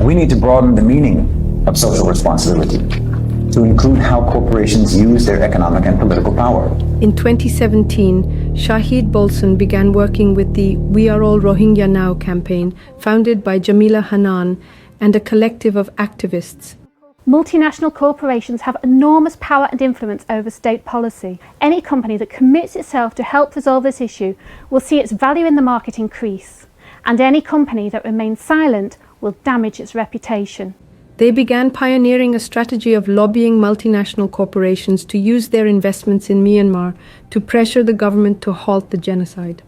We need to broaden the meaning of social responsibility to include how corporations use their economic and political power. In 2017, Shahid Bolsen began working with the We Are All Rohingya Now campaign, founded by Jamila Hanan and a collective of activists. Multinational corporations have enormous power and influence over state policy. Any company that commits itself to help resolve this issue will see its value in the market increase, and any company that remains silent will damage its reputation. They began pioneering a strategy of lobbying multinational corporations to use their investments in Myanmar to pressure the government to halt the genocide.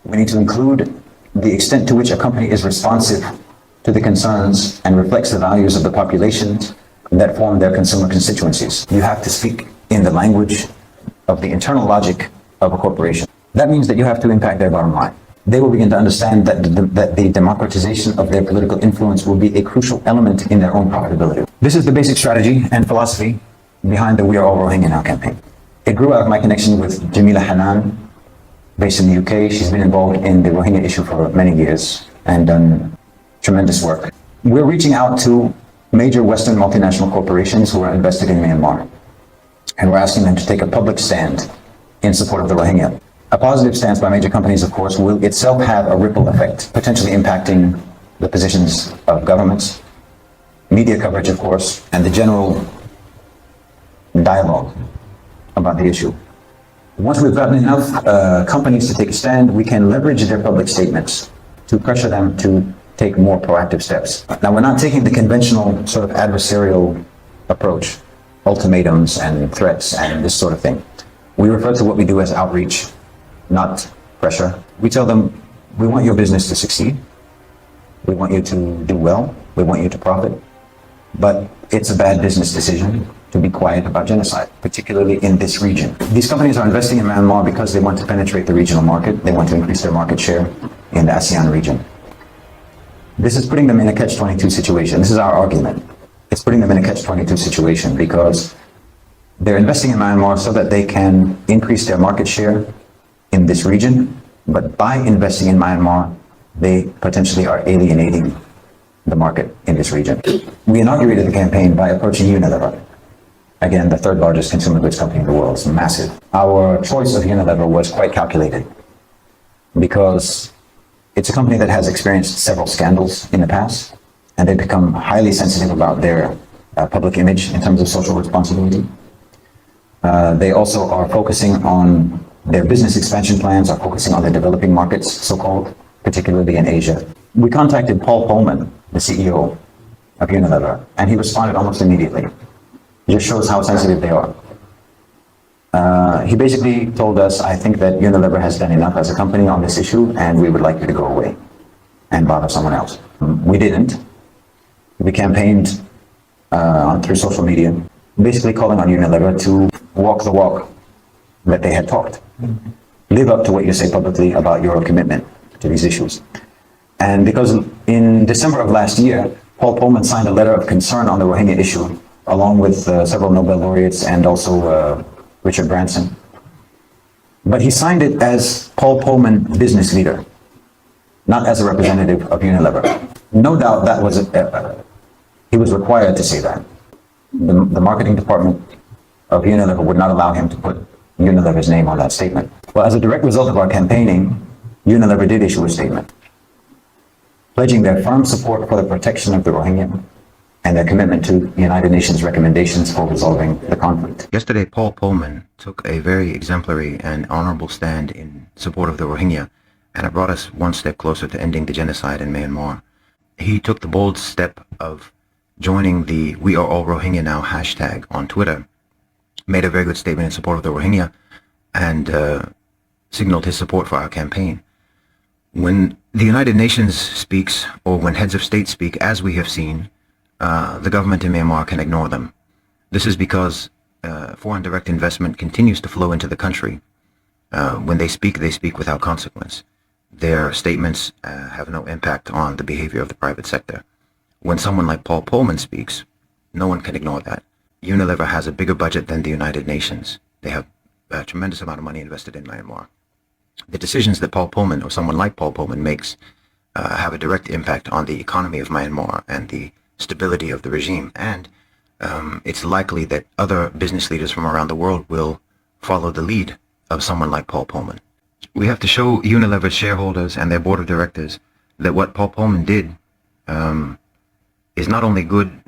We need to include the extent to which a company is responsive to the concerns and reflects the values of the populations that form their consumer constituencies. You have to speak in the language of the internal logic of a corporation. That means that you have to impact their bottom line. They will begin to understand that the democratization of their political influence will be a crucial element in their own profitability. This is the basic strategy and philosophy behind the We Are All Rohingya Now campaign. It grew out of my connection with Jamila Hanan, based in the UK. She's been involved in the Rohingya issue for many years and done tremendous work. We're reaching out to major Western multinational corporations who are invested in Myanmar, and we're asking them to take a public stand in support of the Rohingya. A positive stance by major companies, of course, will itself have a ripple effect, potentially impacting the positions of governments, media coverage, of course, and the general dialogue about the issue. Once we've gotten enough companies to take a stand, we can leverage their public statements to pressure them to take more proactive steps. Now, we're not taking the conventional sort of adversarial approach, ultimatums and threats and this sort of thing. We refer to what we do as outreach, not pressure. We tell them, we want your business to succeed. We want you to do well. We want you to profit. But it's a bad business decision to be quiet about genocide, particularly in this region. These companies are investing in Myanmar because they want to penetrate the regional market. They want to increase their market share in the ASEAN region. This is putting them in a catch-22 situation. This is our argument. It's putting them in a catch-22 situation because they're investing in Myanmar so that they can increase their market share in this region, but by investing in Myanmar, they potentially are alienating the market in this region. We inaugurated the campaign by approaching Unilever. Again, the third largest consumer goods company in the world. It's massive. Our choice of Unilever was quite calculated because it's a company that has experienced several scandals in the past, and they've become highly sensitive about their public image in terms of social responsibility. They also are focusing on their business expansion plans, are focusing on the developing markets, so-called, particularly in Asia. We contacted Paul Polman, the CEO of Unilever, and he responded almost immediately. It just shows how sensitive they are. He basically told us, I think that Unilever has done enough as a company on this issue, and we would like you to go away and bother someone else. We didn't. We campaigned through social media, basically calling on Unilever to walk the walk that they had talked. Live up to what you say publicly about your commitment to these issues. And because in December of last year, Paul Polman signed a letter of concern on the Rohingya issue, along with several Nobel laureates and also Richard Branson. But he signed it as Paul Polman, business leader, not as a representative of Unilever. No doubt that was, he was required to say that. The marketing department of Unilever would not allow him to put Unilever's name on that statement. Well, as a direct result of our campaigning, Unilever did issue a statement, pledging their firm support for the protection of the Rohingya and their commitment to the United Nations recommendations for resolving the conflict. Yesterday, Paul Polman took a very exemplary and honorable stand in support of the Rohingya, and it brought us one step closer to ending the genocide in Myanmar. He took the bold step of joining the We Are All Rohingya Now hashtag on Twitter, made a very good statement in support of the Rohingya, and signaled his support for our campaign. When the United Nations speaks, or when heads of state speak, as we have seen, the government in Myanmar can ignore them. This is because foreign direct investment continues to flow into the country. When they speak without consequence. Their statements have no impact on the behavior of the private sector. When someone like Paul Polman speaks, no one can ignore that. Unilever has a bigger budget than the United Nations. They have a tremendous amount of money invested in Myanmar. The decisions that Paul Polman, or someone like Paul Polman, makes have a direct impact on the economy of Myanmar and the stability of the regime. And it's likely that other business leaders from around the world will follow the lead of someone like Paul Polman. We have to show Unilever's shareholders and their board of directors that what Paul Polman did is not only good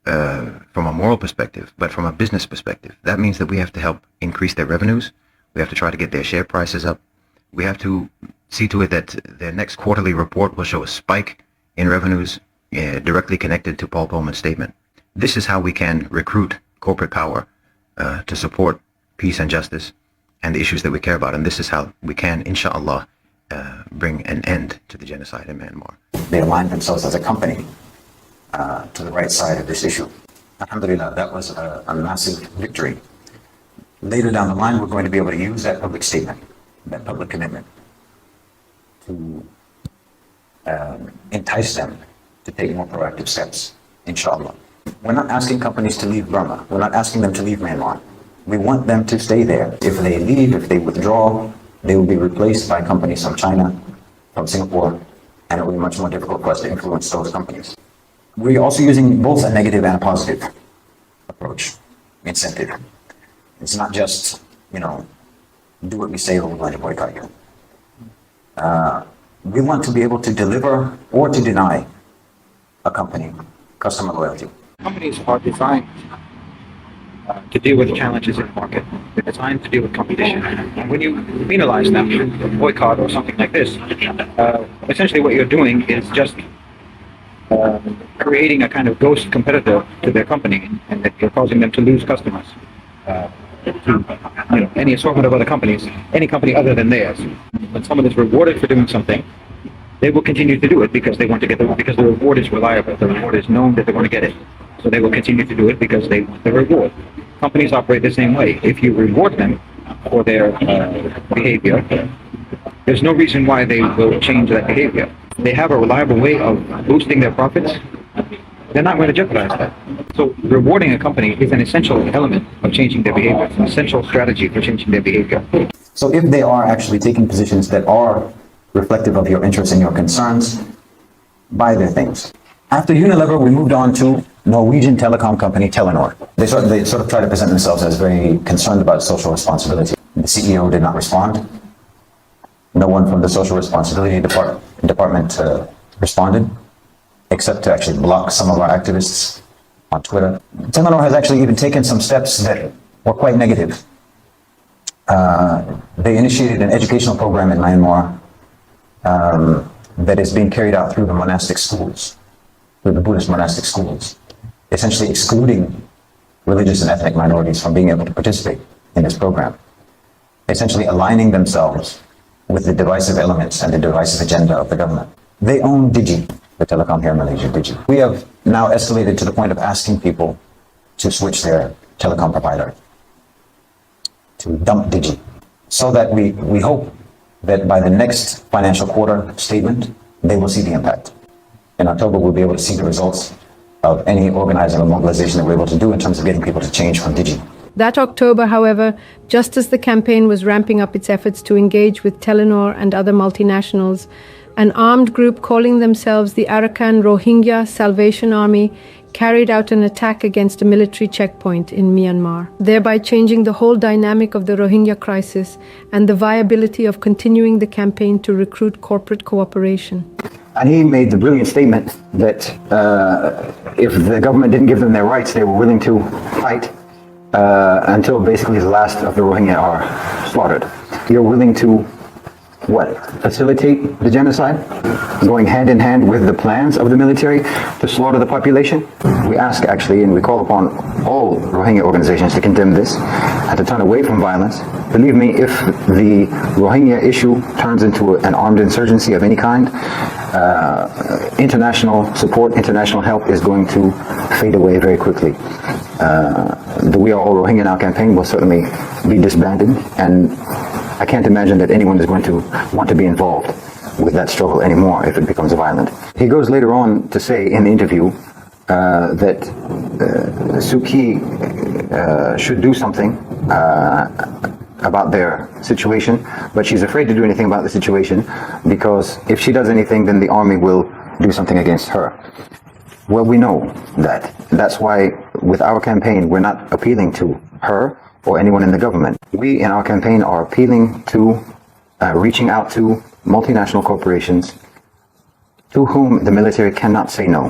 from a moral perspective, but from a business perspective. That means that we have to help increase their revenues. We have to try to get their share prices up. We have to see to it that their next quarterly report will show a spike in revenues directly connected to Paul Polman's statement. This is how we can recruit corporate power to support peace and justice and the issues that we care about. And this is how we can, inshallah, bring an end to the genocide in Myanmar. They aligned themselves as a company to the right side of this issue. Alhamdulillah, that was a massive victory. Later down the line, we're going to be able to use that public statement, that public commitment, to entice them to take more proactive steps, inshallah. We're not asking companies to leave Burma. We're not asking them to leave Myanmar. We want them to stay there. If they leave, if they withdraw, they will be replaced by companies from China, from Singapore, and it will be much more difficult for us to influence those companies. We're also using both a negative and a positive approach, incentive. It's not just, do what we say or we're going to boycott you. We want to be able to deliver or to deny a company customer loyalty. Companies are designed to deal with challenges in the market. They're designed to deal with competition. And when you penalize them through boycott or something like this, essentially what you're doing is just creating a kind of ghost competitor to their company, and that you're causing them to lose customers to any assortment of other companies, any company other than theirs. When someone is rewarded for doing something, they will continue to do it because they want to get because the reward is reliable. The reward is known that they're going to get it. So they will continue to do it because they want the reward. Companies operate the same way. If you reward them for their behavior, there's no reason why they will change that behavior. They have a reliable way of boosting their profits. They're not going to jeopardize that. So rewarding a company is an essential element of changing their behavior. It's an essential strategy for changing their behavior. So if they are actually taking positions that are reflective of your interests and your concerns, buy their things. After Unilever, we moved on to Norwegian telecom company Telenor. They sort of try to present themselves as very concerned about social responsibility. The CEO did not respond. No one from the social responsibility department responded, except to actually block some of our activists on Twitter. Telenor has actually even taken some steps that were quite negative. They initiated an educational program in Myanmar that is being carried out through the monastic schools, through the Buddhist monastic schools, essentially excluding religious and ethnic minorities from being able to participate in this program, essentially aligning themselves with the divisive elements and the divisive agenda of the government. They own Digi, the telecom here in Malaysia, Digi. We have now escalated to the point of asking people to switch their telecom provider, to dump Digi, so that we hope that by the next financial quarter statement, they will see the impact. In October, we'll be able to see the results of any organizing or mobilization that we're able to do in terms of getting people to change from Digi. That October, however, just as the campaign was ramping up its efforts to engage with Telenor and other multinationals, an armed group calling themselves the Arakan Rohingya Salvation Army carried out an attack against a military checkpoint in Myanmar, thereby changing the whole dynamic of the Rohingya crisis and the viability of continuing the campaign to recruit corporate cooperation. And he made the brilliant statement that if the government didn't give them their rights, they were willing to fight until basically the last of the Rohingya are slaughtered. You're willing to facilitate the genocide, going hand in hand with the plans of the military to slaughter the population? We ask actually, and we call upon all Rohingya organizations to condemn this and to turn away from violence. Believe me, if the Rohingya issue turns into an armed insurgency of any kind, international support, international help is going to fade away very quickly. The We Are All Rohingya Now campaign will certainly be disbanded, and I can't imagine that anyone is going to want to be involved with that struggle anymore if it becomes violent. He goes later on to say in the interview that Suu Kyi should do something about their situation, but she's afraid to do anything about the situation because if she does anything, then the army will do something against her. Well, we know that. That's why with our campaign, we're not appealing to her or anyone in the government. We in our campaign are appealing to, reaching out to multinational corporations to whom the military cannot say no,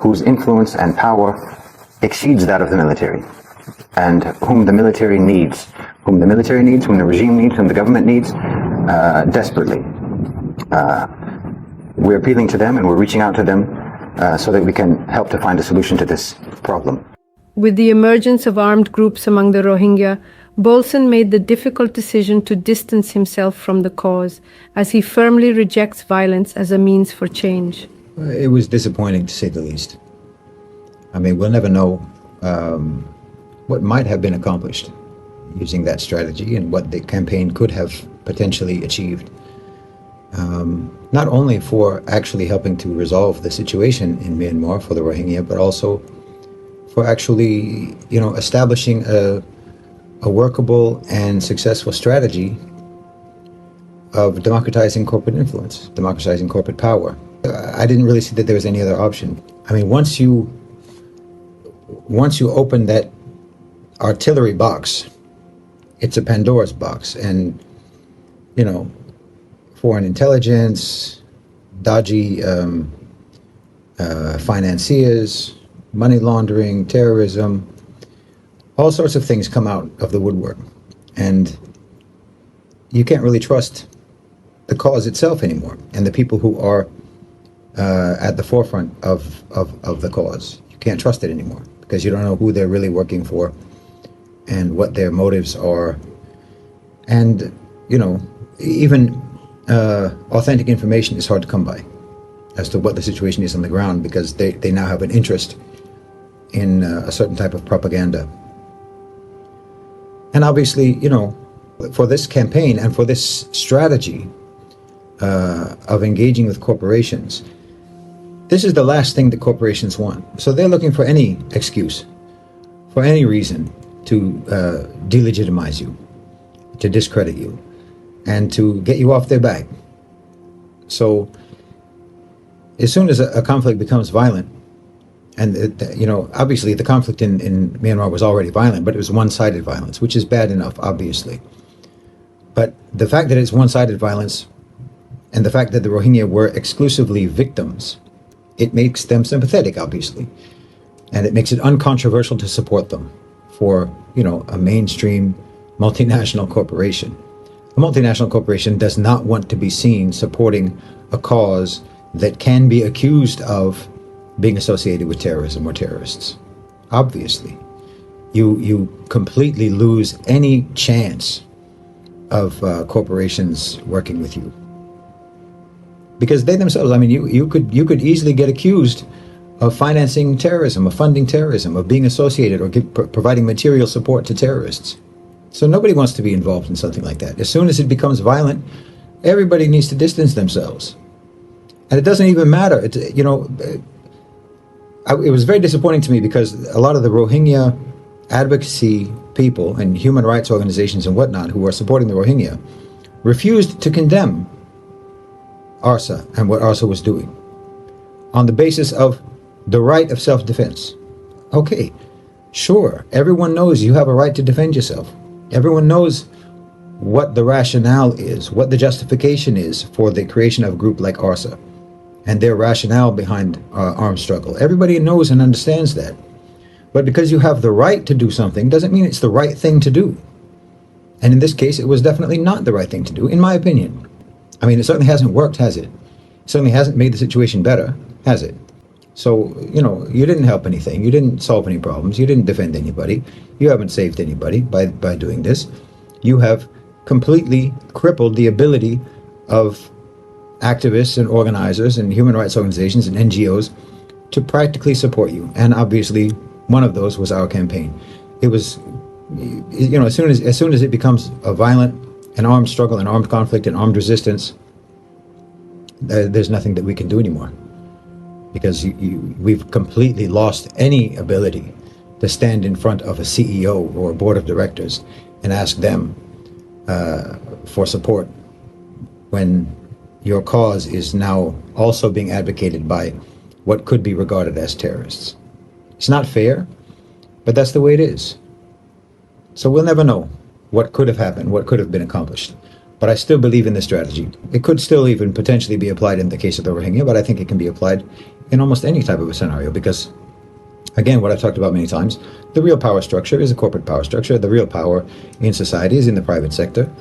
whose influence and power exceeds that of the military, and whom the military needs, whom the regime needs, whom the government needs, desperately. We're appealing to them and we're reaching out to them so that we can help to find a solution to this problem. With the emergence of armed groups among the Rohingya, Bolsen made the difficult decision to distance himself from the cause, as he firmly rejects violence as a means for change. It was disappointing, to say the least. I mean, we'll never know what might have been accomplished using that strategy and what the campaign could have potentially achieved. Not only for actually helping to resolve the situation in Myanmar for the Rohingya, but also for actually, establishing a workable and successful strategy of democratizing corporate influence, democratizing corporate power. I didn't really see that there was any other option. I mean, once you open that artillery box, it's a Pandora's box, and foreign intelligence, dodgy financiers, money laundering, terrorism, all sorts of things come out of the woodwork, and you can't really trust the cause itself anymore and the people who are at the forefront of the cause. You can't trust it anymore because you don't know who they're really working for and what their motives are. And, even authentic information is hard to come by as to what the situation is on the ground because they now have an interest in a certain type of propaganda. And obviously, for this campaign and for this strategy of engaging with corporations, this is the last thing that corporations want. So they're looking for any excuse, for any reason to delegitimize you, to discredit you, and to get you off their back. So as soon as a conflict becomes violent, and obviously the conflict in Myanmar was already violent, but it was one-sided violence, which is bad enough, obviously. But the fact that it's one-sided violence and the fact that the Rohingya were exclusively victims, it makes them sympathetic, obviously. And it makes it uncontroversial to support them for, a mainstream multinational corporation. A multinational corporation does not want to be seen supporting a cause that can be accused of being associated with terrorism or terrorists. Obviously, you completely lose any chance of corporations working with you, because they themselves, you could easily get accused of financing terrorism, of funding terrorism, of being associated or providing material support to terrorists. So nobody wants to be involved in something like that. As soon as it becomes violent, everybody needs to distance themselves. And it doesn't even matter. It was very disappointing to me because a lot of the Rohingya advocacy people and human rights organizations and whatnot who are supporting the Rohingya refused to condemn ARSA and what ARSA was doing on the basis of the right of self-defense. Okay, sure, everyone knows you have a right to defend yourself. Everyone knows what the rationale is, what the justification is for the creation of a group like ARSA and their rationale behind armed struggle. Everybody knows and understands that. But because you have the right to do something doesn't mean it's the right thing to do. And in this case, it was definitely not the right thing to do, in my opinion. It certainly hasn't worked, has it? It certainly hasn't made the situation better, has it? So, you didn't help anything. You didn't solve any problems. You didn't defend anybody. You haven't saved anybody by doing this. You have completely crippled the ability of activists and organizers and human rights organizations and NGOs to practically support you. And obviously, one of those was our campaign. It was, as soon as it becomes a violent, an armed struggle, an armed conflict, an armed resistance, there's nothing that we can do anymore. Because we've completely lost any ability to stand in front of a CEO or a board of directors and ask them for support when your cause is now also being advocated by what could be regarded as terrorists. It's not fair, but that's the way it is. So we'll never know what could have happened, what could have been accomplished. But I still believe in this strategy. It could still even potentially be applied in the case of the Rohingya, but I think it can be applied in almost any type of a scenario because, again, what I've talked about many times, the real power structure is a corporate power structure. The real power in society is in the private sector,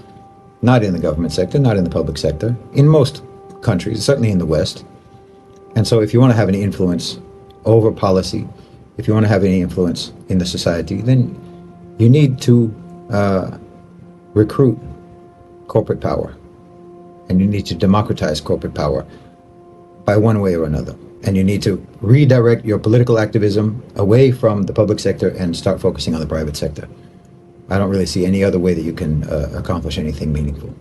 not in the government sector, not in the public sector, in most countries, certainly in the West. And so if you want to have any influence over policy, if you want to have any influence in the society, then you need to recruit corporate power. And you need to democratize corporate power by one way or another. And you need to redirect your political activism away from the public sector and start focusing on the private sector. I don't really see any other way that you can accomplish anything meaningful.